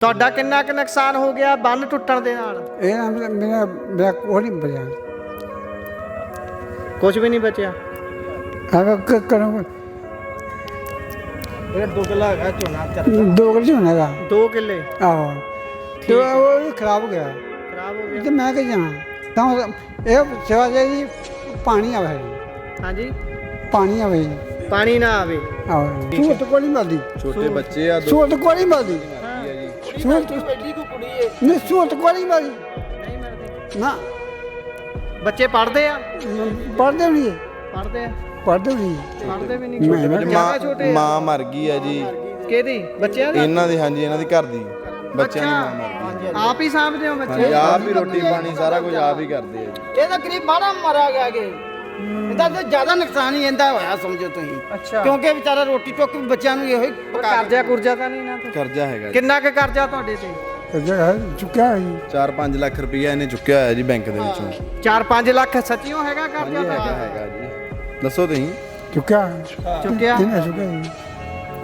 ਤੁਹਾਡਾ ਕਿੰਨਾ ਕੁ ਨੁਕਸਾਨ ਹੋ ਗਿਆ ਬੰਨ ਟੁੱਟਣ ਦੇ ਨਾਲ? ਇਹ ਮੇਰਾ ਕੋਈ ਨਹੀਂ ਬਚਿਆ। ਕੁਝ ਵੀ ਨਹੀਂ ਬਚਿਆ। ਕਰੋ ਇਹ 2 ਕਿੱਲਾ ਹੈਗਾ ਝੋਨਾ 2 ਕਿੱਲੇ ਝੋਨਾ ਹੈਗਾ। 2 ਕਿੱਲੇ ਆਹੋ ਤੇ ਉਹ ਖਰਾਬ ਹੋ ਗਿਆ। ਖਰਾਬ ਹੋ ਗਿਆ ਤੇ ਮੈਂ ਕਿ ਜਾਣਾ ਤਾਂ ਇਹ ਸੇਵਾ ਜੀ ਪਾਣੀ ਆਵੇ। ਹਾਂਜੀ ਪਾਣੀ ਆਵੇ। ਪਾਣੀ ਨਾ ਆਵੇ। ਆਹੋ ਸਹੂਲਤ ਕੋਈ ਨਹੀਂ ਮਿਲਦੀ। ਛੋਟੇ ਬੱਚੇ ਆ ਸਹੂਲਤ ਕੋਈ ਨਹੀਂ ਮਿਲਦੀ। ਸਹੂਲਤ ਨਹੀਂ ਸਹੂਲਤ ਕੋਈ ਨਹੀਂ ਮਿਲਦੀ। ਨਹੀਂ ਮਿਲਦੀ ਨਾ ਬੱਚੇ ਪੜ੍ਹਦੇ ਆ? ਪੜ੍ਹਦੇ ਨਹੀਂ। ਪੜ੍ਹਦੇ ਆ? ਪੜ੍ਹਦੇ ਨਹੀਂ। ਪੜ੍ਹਦੇ ਵੀ ਨਹੀਂ। ਜ਼ਿਆਦਾ ਛੋਟੇ ਮਾਂ ਮਰ ਗਈ ਆ ਜੀ। ਕਿਹਦੀ? ਬੱਚਿਆਂ ਦੀ? ਇਹਨਾਂ ਦੀ, ਹਾਂਜੀ ਇਹਨਾਂ ਦੀ ਘਰ ਦੀ ਬੱਚਿਆਂ ਦੀ ਮਾਂ ਮਰ ਗਈ। ਆਪ ਹੀ ਸਾਂਭਦੇ ਹੋ ਬੱਚੇ? ਆਪ ਹੀ ਰੋਟੀ ਪਾਣੀ ਸਾਰਾ ਕੁਝ ਆਪ ਹੀ ਕਰਦੇ ਆ ਜੀ। ਇਹ ਤਾਂ ਗਰੀਬ ਮਾੜਾ ਮਾਰਾ ਗਿਆ ਕਿ ਇਹਦਾ ਤਾਂ ਜ਼ਿਆਦਾ ਨੁਕਸਾਨ ਹੀ ਇਹਦਾ ਹੋਇਆ ਸਮਝੋ ਤੁਸੀਂ। ਅੱਛਾ ਕਿਉਂਕਿ ਵਿਚਾਰਾ ਰੋਟੀ ਟੁੱਕ ਬੱਚਿਆਂ ਨੂੰ ਇਹੋ ਹੀ ਪਕਾ ਕਰਜ਼ਾ ਕੁਰਜ਼ਾ ਤਾਂ ਨਹੀਂ ਨਾ ਤੇ? ਕਰਜ਼ਾ ਹੈਗਾ ਜੀ। ਕਿੰਨਾ ਕੁ ਕਰਜ਼ਾ ਤੁਹਾਡੇ ਤੇ? ਜਗ੍ਹਾ ਚੁੱਕਿਆ ਹੈ ਜੀ। 4-5 ਲੱਖ ਰੁਪਈਆ ਇਹਨੇ ਚੁੱਕਿਆ ਹੋਇਆ ਜੀ ਬੈਂਕ ਦੇ ਵਿੱਚੋਂ। 4-5 ਲੱਖ ਸੱਚੀਓ ਹੈਗਾ ਕਰਜ਼ਾ ਹੈਗਾ ਤੁਹਾਡਾ? ਹੈਗਾ ਜੀ। ਦੱਸੋ ਤੁਸੀਂ। ਚੁੱਕਿਆ ਹੈ। ਚੁੱਕਿਆ? ਕਿੰਨਾ ਚੁੱਕਿਆ ਜੀ?